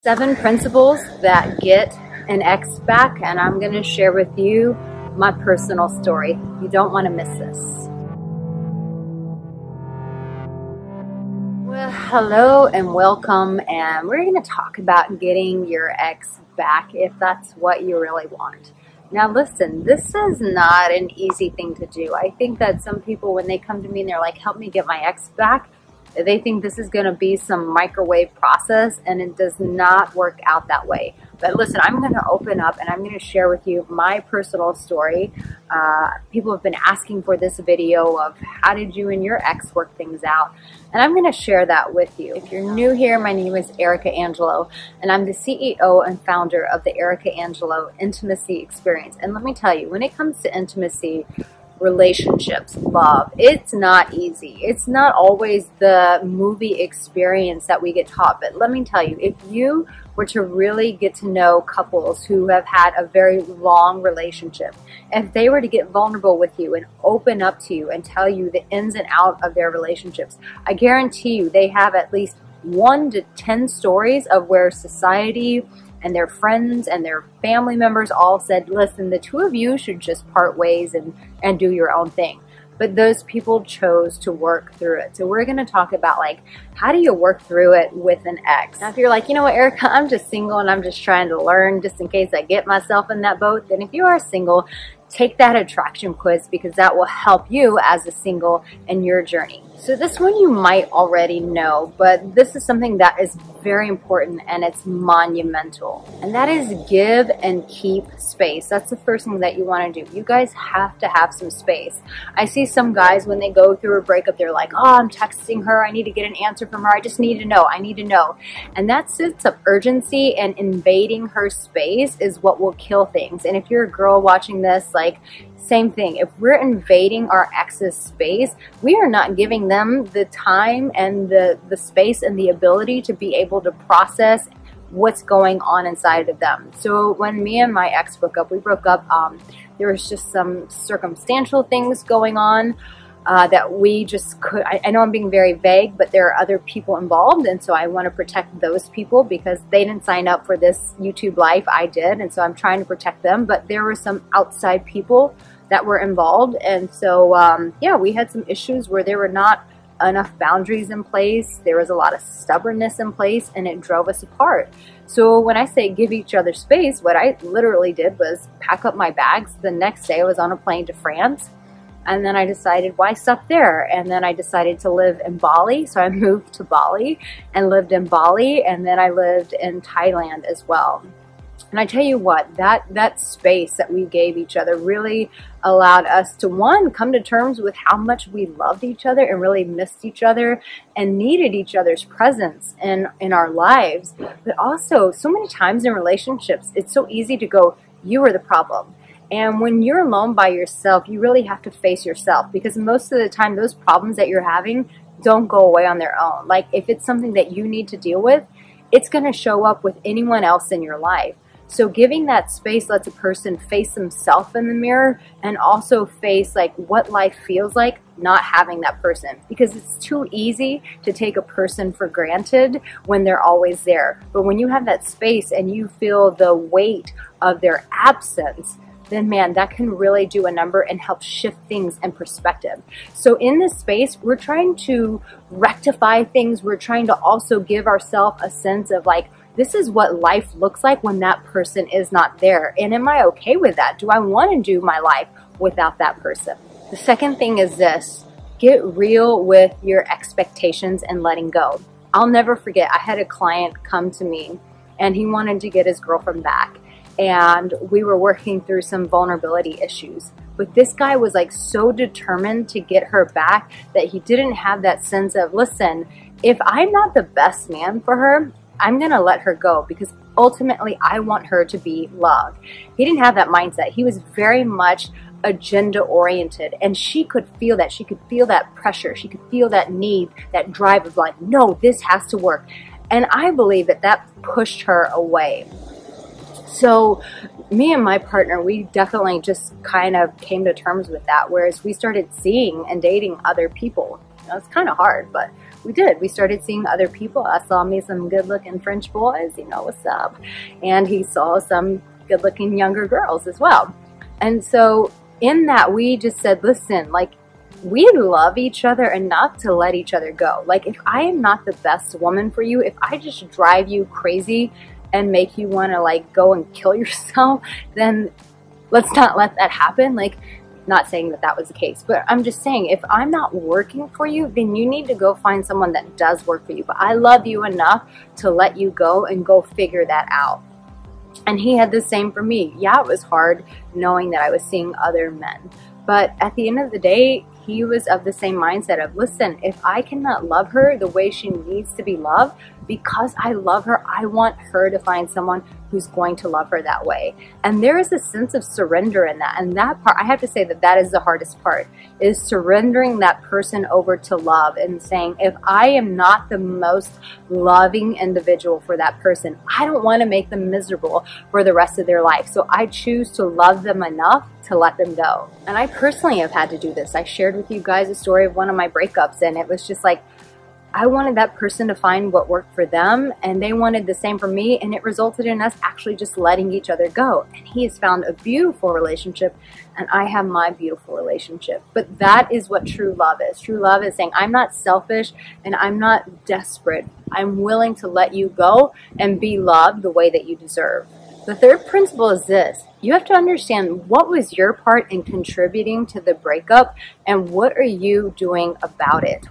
7 principles that get an ex back, and I'm going to share with you my personal story. You don't want to miss this. Well, hello and welcome, and we're going to talk about getting your ex back if that's what you really want. Now listen, this is not an easy thing to do. I think that some people, when they come to me and they're like, help me get my ex back, they think this is going to be some microwave process, and it does not work out that way. But listen, I'm going to open up and I'm going to share with you my personal story. People have been asking for this video of how did you and your ex work things out, and I'm going to share that with you. If you're new here, my name is Arica Angelo, and I'm the CEO and founder of the Arica Angelo Intimacy Experience. And let me tell you, when it comes to intimacy, relationships, love, it's not easy. It's not always the movie experience that we get taught. But let me tell you, if you were to really get to know couples who have had a very long relationship, if they were to get vulnerable with you and open up to you and tell you the ins and outs of their relationships, I guarantee you they have at least 1 to 10 stories of where society and their friends and their family members all said, listen, the two of you should just part ways and do your own thing. But those people chose to work through it. So we're going to talk about, like, how do you work through it with an ex? Now, if you're like, you know what, Arica, I'm just single and I'm just trying to learn just in case I get myself in that boat, then if you are single, take that attraction quiz, because that will help you as a single in your journey. So this one you might already know, but this is something that is very important and it's monumental. And that is give and keep space. That's the first thing that you want to do. You guys have to have some space. I see some guys when they go through a breakup, they're like, oh, I'm texting her. I need to get an answer from her. I just need to know. I need to know. And that sense of urgency and invading her space is what will kill things. And if you're a girl watching this, like, same thing. If we're invading our ex's space, we are not giving them the time and the space and the ability to be able to process what's going on inside of them. So when me and my ex broke up, there was just some circumstantial things going on that we just could, I know I'm being very vague, but there are other people involved, and so I want to protect those people because they didn't sign up for this YouTube life. I did, and so I'm trying to protect them, but there were some outside people that were involved, and so yeah, we had some issues where there were not enough boundaries in place. There was a lot of stubbornness in place, and it drove us apart. So when I say give each other space, what I literally did was pack up my bags. The next day I was on a plane to France, and then I decided, why stop there? And then I decided to live in Bali. So I moved to Bali and lived in Bali, and then I lived in Thailand as well. And I tell you what, that space that we gave each other really allowed us to, one, come to terms with how much we loved each other and really missed each other and needed each other's presence in our lives. But also, so many times in relationships, it's so easy to go, you are the problem. And when you're alone by yourself, you really have to face yourself, because most of the time those problems that you're having don't go away on their own. Like, if it's something that you need to deal with, it's going to show up with anyone else in your life. So giving that space lets a person face themselves in the mirror and also face, like, what life feels like not having that person, because it's too easy to take a person for granted when they're always there. But when you have that space and you feel the weight of their absence, then man, that can really do a number and help shift things in perspective. So in this space, we're trying to rectify things. We're trying to also give ourselves a sense of, like, this is what life looks like when that person is not there. And am I okay with that? Do I want to do my life without that person? The second thing is this: get real with your expectations and letting go. I'll never forget, I had a client come to me and he wanted to get his girlfriend back. And we were working through some vulnerability issues. But this guy was, like, so determined to get her back that he didn't have that sense of, listen, if I'm not the best man for her, I'm going to let her go, because ultimately I want her to be loved. He didn't have that mindset. He was very much agenda oriented, and she could feel that. She could feel that pressure. She could feel that need, that drive of, like, no, this has to work. And I believe that that pushed her away. So me and my partner, we definitely just kind of came to terms with that, whereas we started seeing and dating other people. You know, it's kind of hard, but we did. We started seeing other people. I saw me some good-looking French boys, you know what's up. And he saw some good-looking younger girls as well. And so in that, we just said, listen, like, we love each other enough to let each other go. Like, if I am not the best woman for you, if I just drive you crazy and make you want to, like, go and kill yourself, then let's not let that happen. Like, not saying that that was the case, but I'm just saying, if I'm not working for you, then you need to go find someone that does work for you. But I love you enough to let you go and go figure that out. And he had the same for me. Yeah, it was hard knowing that I was seeing other men. But at the end of the day, he was of the same mindset of, listen, if I cannot love her the way she needs to be loved, because I love her, I want her to find someone who's going to love her that way. And there is a sense of surrender in that. And that part, I have to say that that is the hardest part, is surrendering that person over to love and saying, if I am not the most loving individual for that person, I don't want to make them miserable for the rest of their life. So I choose to love them enough to let them go. And I personally have had to do this. I shared with you guys a story of one of my breakups, and it was just like, I wanted that person to find what worked for them, and they wanted the same for me, and it resulted in us actually just letting each other go. And he has found a beautiful relationship, and I have my beautiful relationship. But that is what true love is. True love is saying, I'm not selfish and I'm not desperate. I'm willing to let you go and be loved the way that you deserve. The third principle is this. You have to understand what was your part in contributing to the breakup and what are you doing about it.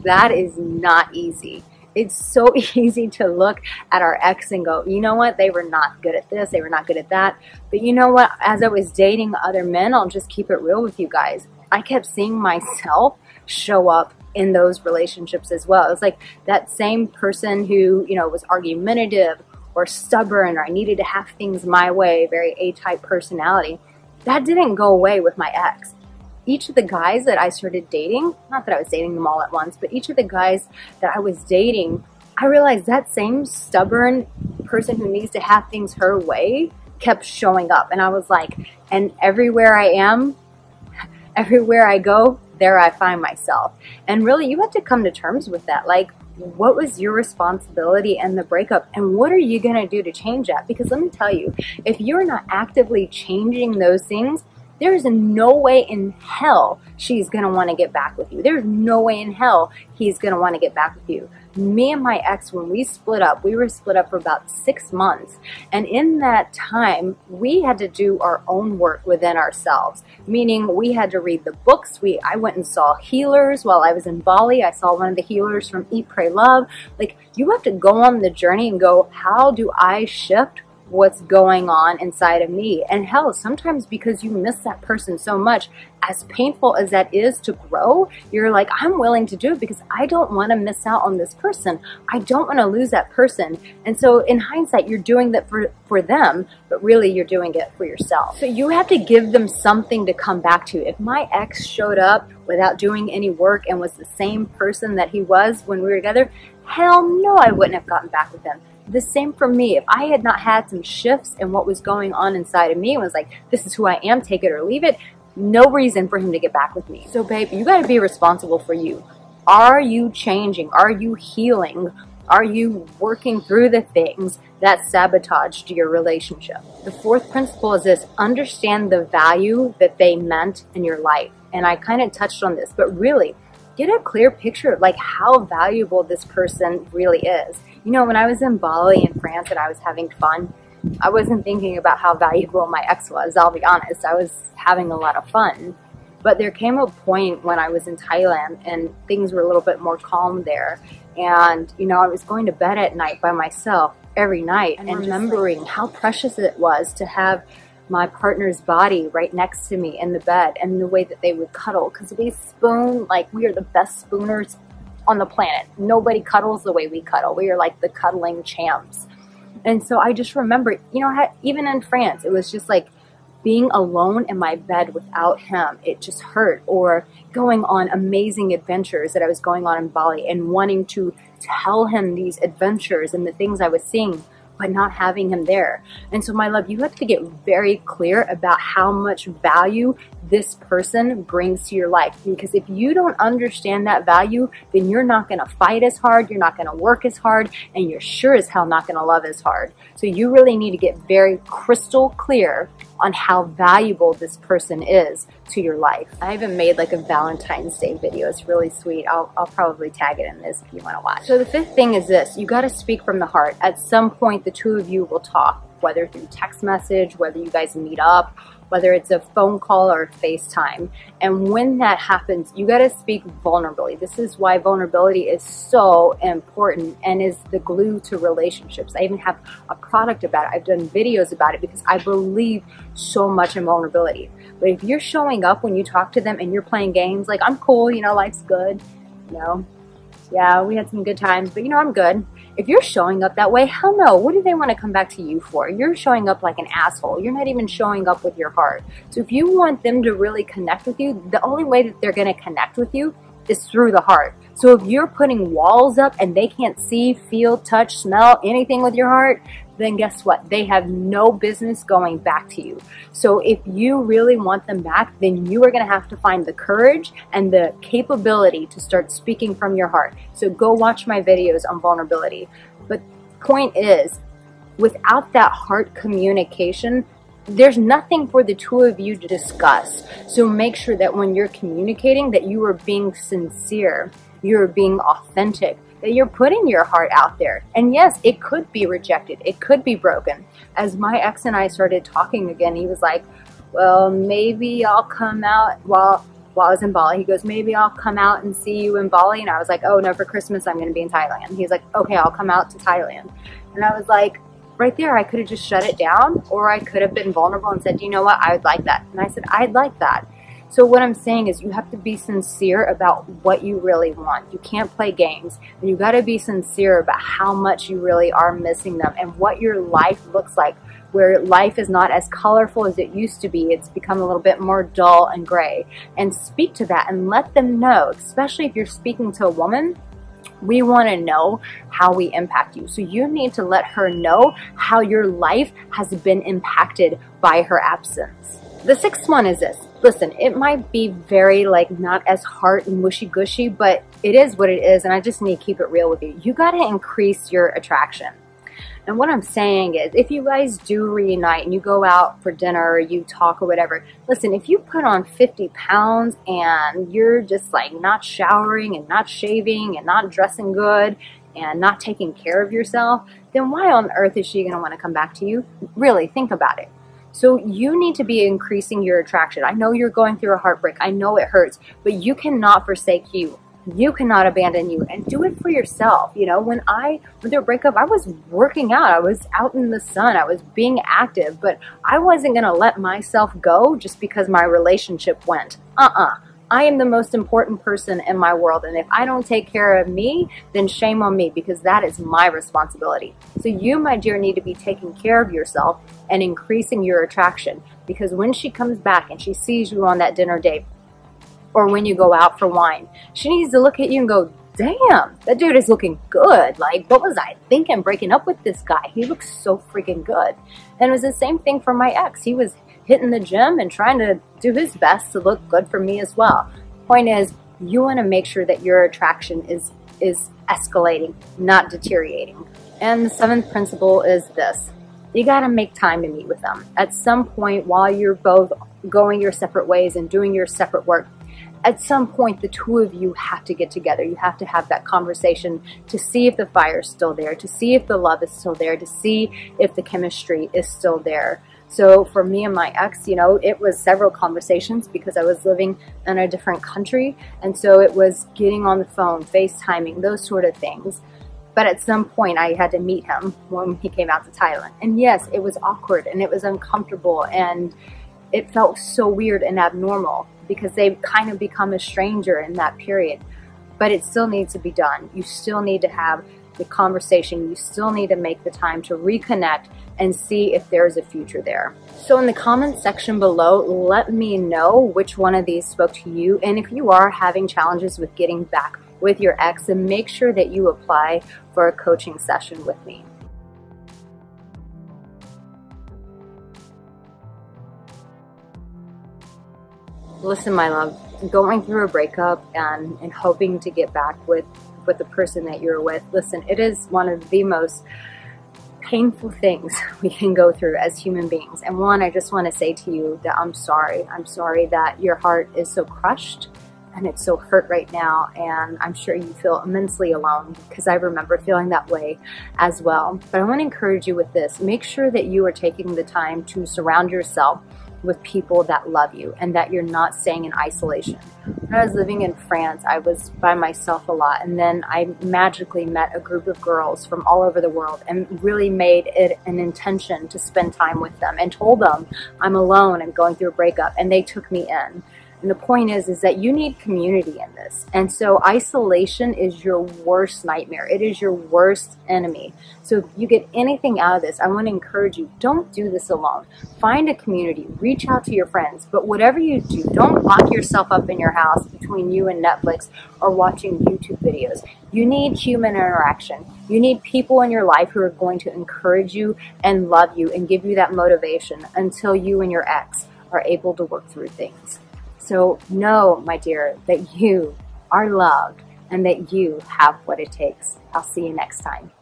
That is not easy. It's so easy to look at our ex and go, you know what, they were not good at this, they were not good at that. But you know what, as I was dating other men, I'll just keep it real with you guys, I kept seeing myself show up in those relationships as well. It's like that same person who, you know, was argumentative or stubborn, or I needed to have things my way, very A-type personality. That didn't go away with my ex. Each of the guys that I started dating, not that I was dating them all at once, but each of the guys that I was dating, I realized that same stubborn person who needs to have things her way kept showing up. And I was like, and everywhere I am, everywhere I go, there I find myself. And really, you have to come to terms with that. Like, what was your responsibility in the breakup, and what are you going to do to change that? Because let me tell you, if you're not actively changing those things, there's no way in hell she's going to want to get back with you. There's no way in hell he's going to want to get back with you. Me and my ex, when we split up, we were split up for about 6 months. And in that time, we had to do our own work within ourselves, meaning we had to read the books. I went and saw healers while I was in Bali. I saw one of the healers from Eat, Pray, Love. Like, you have to go on the journey and go, how do I shift what's going on inside of me? And hell, sometimes because you miss that person so much, as painful as that is to grow, you're like, I'm willing to do it because I don't want to miss out on this person. I don't want to lose that person. And so in hindsight, you're doing that for them, but really you're doing it for yourself. So you have to give them something to come back to. If my ex showed up without doing any work and was the same person that he was when we were together, hell no, I wouldn't have gotten back with him. The same for me. If I had not had some shifts in what was going on inside of me, and was like, this is who I am, take it or leave it, no reason for him to get back with me. So babe, you got to be responsible for you. Are you changing? Are you healing? Are you working through the things that sabotaged your relationship? The fourth principle is this: understand the value that they meant in your life. And I kind of touched on this, but really get a clear picture of like how valuable this person really is. You know, when I was in Bali in France and I was having fun, I wasn't thinking about how valuable my ex was. I'll be honest, I was having a lot of fun. But there came a point when I was in Thailand and things were a little bit more calm there. And, you know, I was going to bed at night by myself every night and remembering how precious it was to have my partner's body right next to me in the bed, and the way that they would cuddle, because we spoon like we are the best spooners on the planet. Nobody cuddles the way we cuddle. We are like the cuddling champs. And so I just remember, you know, even in France, it was just like being alone in my bed without him. It just hurt. Or going on amazing adventures that I was going on in Bali and wanting to tell him these adventures and the things I was seeing. but not having him there. And so my love, you have to get very clear about how much value this person brings to your life, because if you don't understand that value, then you're not going to fight as hard, you're not going to work as hard, and you're sure as hell not going to love as hard. So you really need to get very crystal clear on how valuable this person is to your life. I even made like a Valentine's Day video. It's really sweet. I'll probably tag it in this if you want to watch. So the fifth thing is this: you got to speak from the heart. At some point, the two of you will talk, whether through text message, whether you guys meet up, whether it's a phone call or FaceTime. And when that happens, you got to speak vulnerably. This is why vulnerability is so important and is the glue to relationships. I even have a product about it. I've done videos about it because I believe so much in vulnerability. But if you're showing up when you talk to them and you're playing games like, I'm cool, you know, life's good, you know, yeah, we had some good times, but you know, I'm good. If you're showing up that way, hell no. What do they want to come back to you for? You're showing up like an asshole. You're not even showing up with your heart. So if you want them to really connect with you, the only way that they're going to connect with you is through the heart. So if you're putting walls up and they can't see, feel, touch, smell anything with your heart, then guess what? They have no business going back to you. So if you really want them back, then you are going to have to find the courage and the capability to start speaking from your heart. So go watch my videos on vulnerability. But point is, without that heart communication, there's nothing for the two of you to discuss. So make sure that when you're communicating, that you are being sincere, you're being authentic, that you're putting your heart out there. And yes, it could be rejected. It could be broken. As my ex and I started talking again, he was like, well, maybe I'll come out while I was in Bali. He goes, maybe I'll come out and see you in Bali. And I was like, oh no, for Christmas, I'm going to be in Thailand. He's like, okay, I'll come out to Thailand. And I was like, right there, I could have just shut it down, or I could have been vulnerable and said, you know what, I would like that. And I said, I'd like that. So what I'm saying is you have to be sincere about what you really want. You can't play games. And you got to be sincere about how much you really are missing them and what your life looks like, where life is not as colorful as it used to be. It's become a little bit more dull and gray. And speak to that and let them know, especially if you're speaking to a woman. We want to know how we impact you. So you need to let her know how your life has been impacted by her absence. The sixth one is this. Listen, it might be very like not as heart and mushy gushy, but it is what it is, and I just need to keep it real with you. You got to increase your attraction. And what I'm saying is, if you guys do reunite and you go out for dinner or you talk or whatever, listen, if you put on 50 pounds and you're just like not showering and not shaving and not dressing good and not taking care of yourself, then why on earth is she going to want to come back to you? Really, think about it. So you need to be increasing your attraction. I know you're going through a heartbreak. I know it hurts, but you cannot forsake you. You cannot abandon you, and do it for yourself. You know, when I went through a breakup, I was working out. I was out in the sun. I was being active, but I wasn't going to let myself go just because my relationship went. I am the most important person in my world, and if I don't take care of me, then shame on me, because that is my responsibility. So you, my dear, need to be taking care of yourself and increasing your attraction, because when she comes back and she sees you on that dinner date, or when you go out for wine, she needs to look at you and go, damn, that dude is looking good. Like, what was I thinking breaking up with this guy? He looks so freaking good. And it was the same thing for my ex. He was hitting the gym and trying to do his best to look good for me as well. Point is, you want to make sure that your attraction is escalating, not deteriorating. And the seventh principle is this. You got to make time to meet with them. At some point, while you're both going your separate ways and doing your separate work, at some point, the two of you have to get together. You have to have that conversation to see if the fire is still there, to see if the love is still there, to see if the chemistry is still there. So for me and my ex, you know, it was several conversations because I was living in a different country. And so it was getting on the phone, FaceTiming, those sort of things. But at some point, I had to meet him when he came out to Thailand. And yes, it was awkward and it was uncomfortable and it felt so weird and abnormal, because they kind of become a stranger in that period. But it still needs to be done. You still need to have the conversation. You still need to make the time to reconnect and see if there's a future there. So in the comment section below, let me know which one of these spoke to you. And if you are having challenges with getting back with your ex, then make sure that you apply for a coaching session with me. Listen, my love, going through a breakup and hoping to get back with the person that you're with, listen, it is one of the most painful things we can go through as human beings. And one, I just want to say to you that I'm sorry. I'm sorry that your heart is so crushed and it's so hurt right now. And I'm sure you feel immensely alone, because I remember feeling that way as well. But I want to encourage you with this. Make sure that you are taking the time to surround yourself with people that love you and that you're not staying in isolation. When I was living in France, I was by myself a lot, and then I magically met a group of girls from all over the world and really made it an intention to spend time with them and told them I'm alone and going through a breakup, and they took me in. And the point is that you need community in this. And so isolation is your worst nightmare. It is your worst enemy. So if you get anything out of this, I want to encourage you, don't do this alone. Find a community, reach out to your friends, but whatever you do, don't lock yourself up in your house between you and Netflix or watching YouTube videos. You need human interaction. You need people in your life who are going to encourage you and love you and give you that motivation until you and your ex are able to work through things. So know, my dear, that you are loved and that you have what it takes. I'll see you next time.